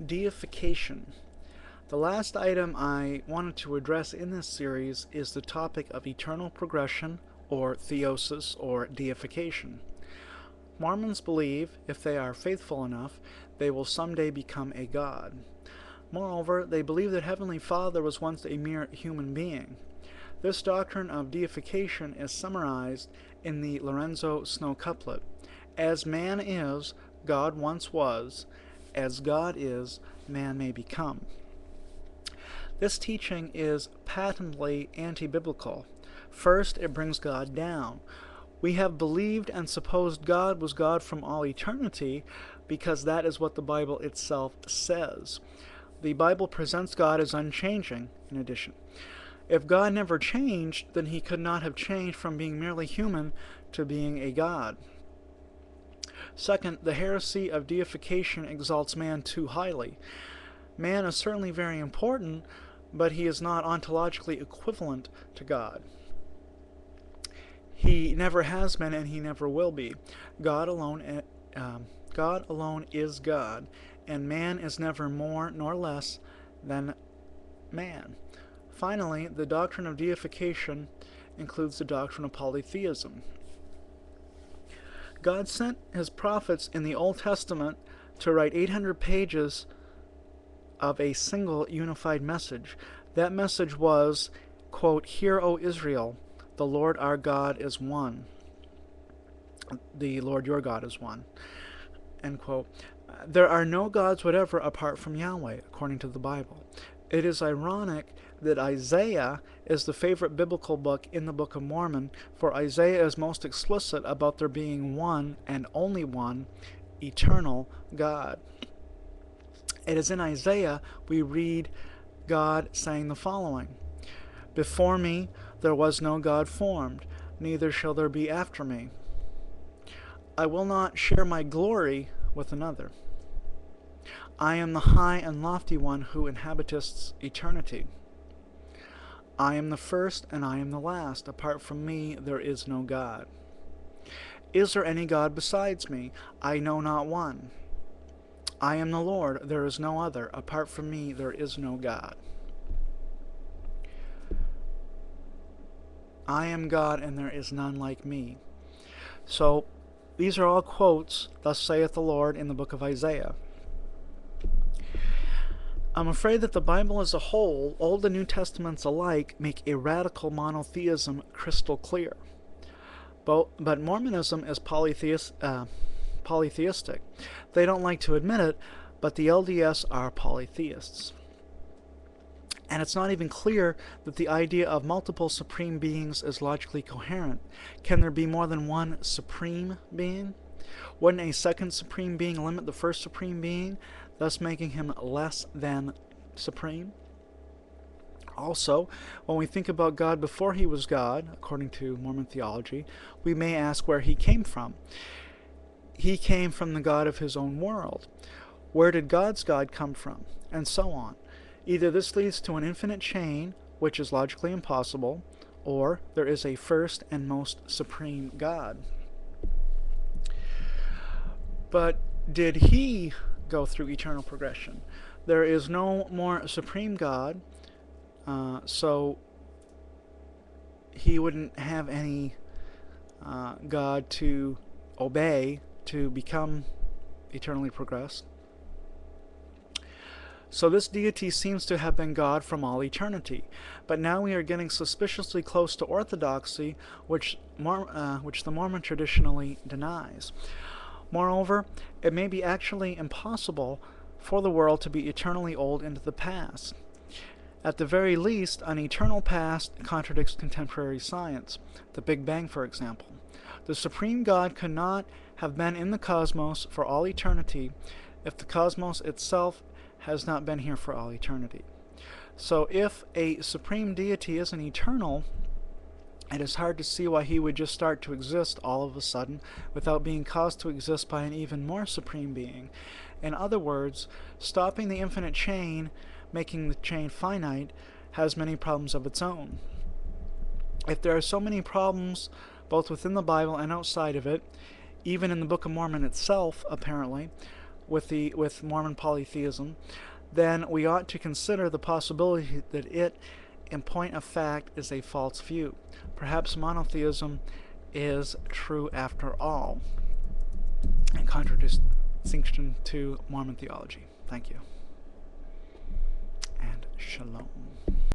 Deification. The last item I wanted to address in this series is the topic of eternal progression, or theosis, or deification. Mormons believe, if they are faithful enough, they will someday become a god. Moreover, they believe that Heavenly Father was once a mere human being. This doctrine of deification is summarized in the Lorenzo Snow couplet: "As man is, God once was; as God is, man may become." This teaching is patently anti-biblical. First, it brings God down. We have believed and supposed God was God from all eternity because that is what the Bible itself says. The Bible presents God as unchanging, in addition. If God never changed, then he could not have changed from being merely human to being a God. Second, the heresy of deification exalts man too highly. Man is certainly very important, but he is not ontologically equivalent to God. He never has been and he never will be. God alone is God, and man is never more nor less than man. Finally, the doctrine of deification includes the doctrine of polytheism. God sent his prophets in the Old Testament to write 800 pages of a single unified message. That message was, quote, "Hear, O Israel, the Lord our God is one. The Lord your God is one." End quote. There are no gods whatever apart from Yahweh, according to the Bible. It is ironic that Isaiah is the favorite biblical book in the Book of Mormon, for Isaiah is most explicit about there being one and only one eternal God. It is in Isaiah we read God saying the following: "Before me there was no God formed, neither shall there be after me. I will not share my glory with another. I am the high and lofty one who inhabiteth eternity. I am the first and I am the last. Apart from me there is no God. Is there any God besides me? I know not one. I am the Lord, there is no other. Apart from me there is no God. I am God and there is none like me." So these are all quotes, "Thus saith the Lord," in the book of Isaiah. I'm afraid that the Bible as a whole, Old and New Testaments alike, make a radical monotheism crystal clear. But Mormonism is polytheistic. They don't like to admit it, but the LDS are polytheists. And it's not even clear that the idea of multiple supreme beings is logically coherent. Can there be more than one supreme being? Wouldn't a second supreme being limit the first supreme being, thus making him less than supreme? Also, when we think about God before he was God, according to Mormon theology, we may ask where he came from. He came from the God of his own world. Where did God's God come from? And so on. Either this leads to an infinite chain, which is logically impossible, or there is a first and most supreme God. But did he go through eternal progression? There is no more supreme God, so he wouldn't have any God to obey to become eternally progressed. So this deity seems to have been God from all eternity. But now we are getting suspiciously close to orthodoxy, which the Mormon traditionally denies. Moreover, it may be actually impossible for the world to be eternally old into the past. At the very least, an eternal past contradicts contemporary science, the Big Bang, for example. The supreme God could not have been in the cosmos for all eternity if the cosmos itself has not been here for all eternity. So if a supreme deity isn't eternal, it is hard to see why he would just start to exist all of a sudden without being caused to exist by an even more supreme being. In other words, stopping the infinite chain, making the chain finite, has many problems of its own. If there are so many problems both within the Bible and outside of it, even in the Book of Mormon itself, apparently, with Mormon polytheism, then we ought to consider the possibility that it, in point of fact, is a false view. Perhaps monotheism is true after all, in contradistinction to Mormon theology. Thank you. And shalom.